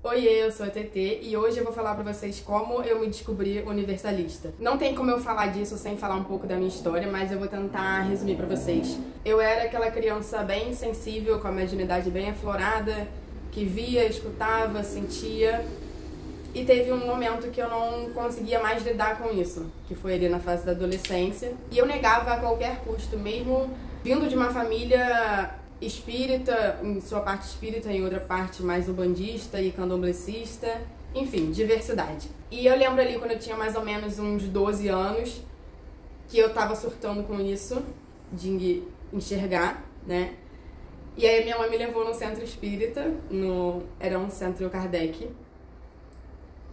Oiê, eu sou a TT e hoje eu vou falar pra vocês como eu me descobri universalista. Não tem como eu falar disso sem falar um pouco da minha história, mas eu vou tentar resumir pra vocês. Eu era aquela criança bem sensível, com a mediunidade bem aflorada, que via, escutava, sentia. E teve um momento que eu não conseguia mais lidar com isso, que foi ali na fase da adolescência. E eu negava a qualquer custo, mesmo vindo de uma família espírita, em sua parte espírita, em outra parte mais umbandista e candomblecista, enfim, diversidade. E eu lembro ali quando eu tinha mais ou menos uns 12 anos, que eu tava surtando com isso, de enxergar, né? E aí minha mãe me levou no centro espírita, era um centro Kardec.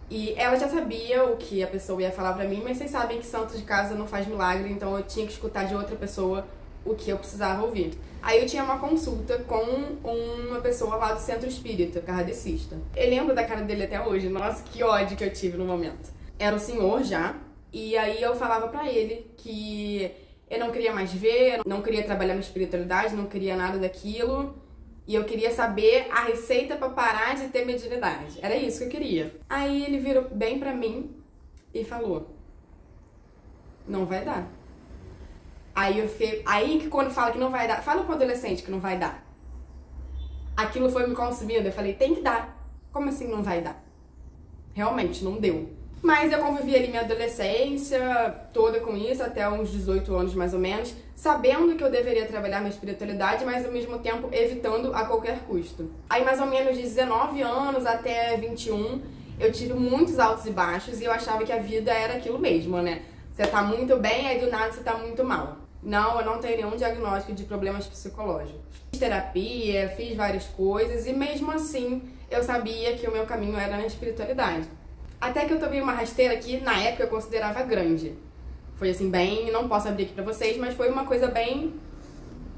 E ela já sabia o que a pessoa ia falar pra mim, mas vocês sabem que santo de casa não faz milagre, então eu tinha que escutar de outra pessoa o que eu precisava ouvir. Aí eu tinha uma consulta com uma pessoa lá do centro espírita, kardecista. Eu lembro da cara dele até hoje, nossa, que ódio que eu tive no momento. Era o senhor já, e aí eu falava pra ele que eu não queria mais ver, não queria trabalhar minha espiritualidade, não queria nada daquilo. E eu queria saber a receita pra parar de ter mediunidade. Era isso que eu queria. Aí ele virou bem pra mim e falou: não vai dar. Aí eu fiquei... Aí que quando fala que não vai dar... Fala com o adolescente que não vai dar. Aquilo foi me consumindo. Eu falei, tem que dar. Como assim não vai dar? Realmente, não deu. Mas eu convivi ali minha adolescência toda com isso, até uns 18 anos mais ou menos, sabendo que eu deveria trabalhar minha espiritualidade, mas ao mesmo tempo evitando a qualquer custo. Aí mais ou menos de 19 anos até 21, eu tive muitos altos e baixos e eu achava que a vida era aquilo mesmo, né? Você tá muito bem, aí do nada você tá muito mal. Não, eu não tenho nenhum diagnóstico de problemas psicológicos. Fiz terapia, fiz várias coisas e mesmo assim eu sabia que o meu caminho era na espiritualidade. Até que eu tomei uma rasteira que na época eu considerava grande. Foi assim bem, não posso abrir aqui pra vocês, mas foi uma coisa bem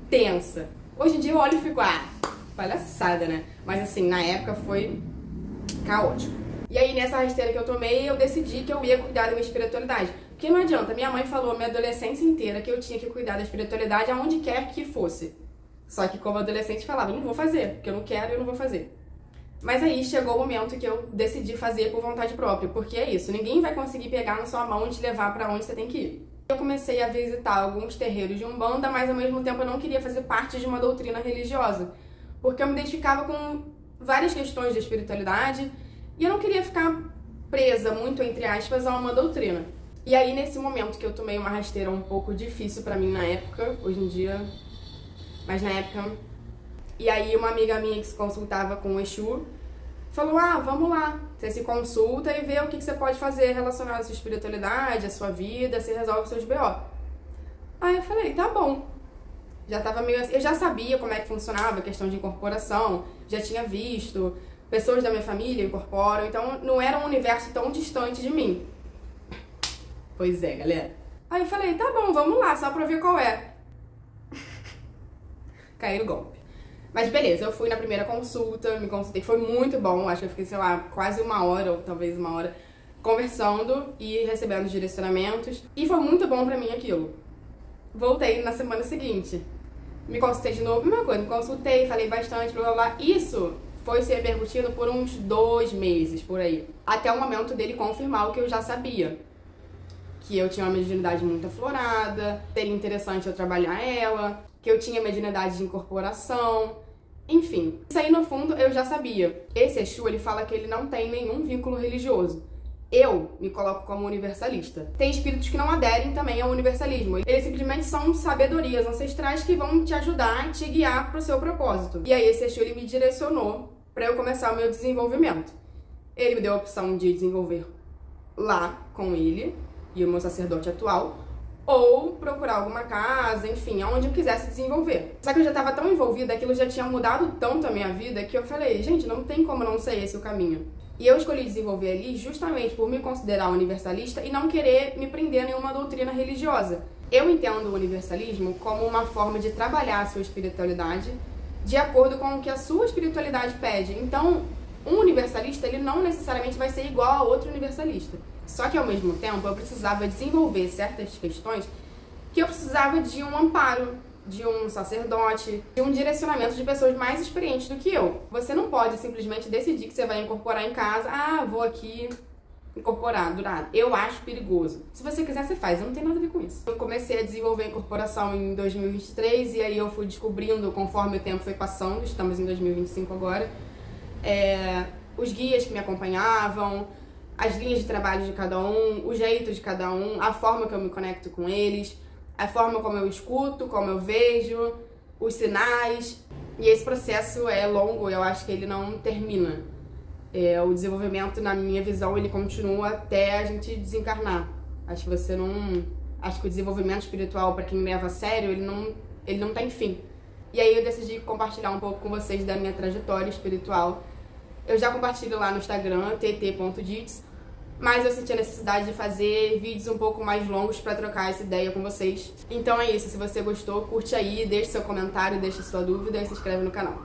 tensa. Hoje em dia eu olho e fico, palhaçada, né? Mas assim, na época foi caótico. E aí nessa rasteira que eu tomei, eu decidi que eu ia cuidar da minha espiritualidade. Porque não adianta, minha mãe falou minha adolescência inteira que eu tinha que cuidar da espiritualidade aonde quer que fosse. Só que como adolescente falava, não vou fazer, porque eu não quero e eu não vou fazer. Mas aí chegou o momento que eu decidi fazer por vontade própria, porque é isso, ninguém vai conseguir pegar na sua mão e te levar pra onde você tem que ir. Eu comecei a visitar alguns terreiros de Umbanda, mas ao mesmo tempo eu não queria fazer parte de uma doutrina religiosa, porque eu me identificava com várias questões de espiritualidade e eu não queria ficar presa, muito entre aspas, a uma doutrina. E aí nesse momento que eu tomei uma rasteira um pouco difícil pra mim na época, hoje em dia, mas na época... E aí uma amiga minha que se consultava com o Exu falou, vamos lá, você se consulta e vê o que você pode fazer relacionado à sua espiritualidade, à sua vida, você resolve os seus BO. Aí eu falei, tá bom. Já tava meio assim, eu já sabia como é que funcionava a questão de incorporação, já tinha visto, pessoas da minha família incorporam, então não era um universo tão distante de mim. Pois é, galera. Aí eu falei, tá bom, vamos lá, só pra ver qual é. Caí no golpe. Mas beleza, eu fui na primeira consulta, me consultei, foi muito bom, acho que eu fiquei, sei lá, quase uma hora, ou talvez uma hora, conversando e recebendo direcionamentos. E foi muito bom pra mim aquilo. Voltei na semana seguinte, me consultei de novo, mesma coisa, me consultei, falei bastante, blá blá blá. Isso foi ser repercutido por uns 2 meses, por aí. Até o momento dele confirmar o que eu já sabia. Que eu tinha uma mediunidade muito aflorada, seria interessante eu trabalhar ela, que eu tinha mediunidade de incorporação, enfim. Isso aí, no fundo, eu já sabia. Esse Exu, ele fala que ele não tem nenhum vínculo religioso. Eu me coloco como universalista. Tem espíritos que não aderem também ao universalismo. Eles simplesmente são sabedorias ancestrais que vão te ajudar, te guiar pro seu propósito. E aí, esse Exu, ele me direcionou pra eu começar o meu desenvolvimento. Ele me deu a opção de desenvolver lá com ele e o meu sacerdote atual, ou procurar alguma casa, enfim, aonde eu quisesse desenvolver. Só que eu já estava tão envolvida, aquilo já tinha mudado tanto a minha vida, que eu falei, gente, não tem como não ser esse o caminho. E eu escolhi desenvolver ali justamente por me considerar universalista e não querer me prender a nenhuma doutrina religiosa. Eu entendo o universalismo como uma forma de trabalhar a sua espiritualidade de acordo com o que a sua espiritualidade pede. Então, um universalista, ele não necessariamente vai ser igual a outro universalista. Só que, ao mesmo tempo, eu precisava desenvolver certas questões que eu precisava de um amparo de um sacerdote, de um direcionamento de pessoas mais experientes do que eu. Você não pode simplesmente decidir que você vai incorporar em casa, vou aqui incorporar do nada. Eu acho perigoso. Se você quiser, você faz, não tem nada a ver com isso. Eu comecei a desenvolver a incorporação em 2023 e aí eu fui descobrindo conforme o tempo foi passando, estamos em 2025 agora, os guias que me acompanhavam, as linhas de trabalho de cada um, o jeito de cada um, a forma que eu me conecto com eles, a forma como eu escuto, como eu vejo, os sinais. E esse processo é longo, eu acho que ele não termina. O desenvolvimento, na minha visão, ele continua até a gente desencarnar. Acho que o desenvolvimento espiritual, para quem leva a sério, ele não tem fim. E aí eu decidi compartilhar um pouco com vocês da minha trajetória espiritual. Eu já compartilho lá no Instagram, tt.dits, mas eu senti a necessidade de fazer vídeos um pouco mais longos para trocar essa ideia com vocês. Então é isso, se você gostou, curte aí, deixe seu comentário, deixe sua dúvida e se inscreve no canal.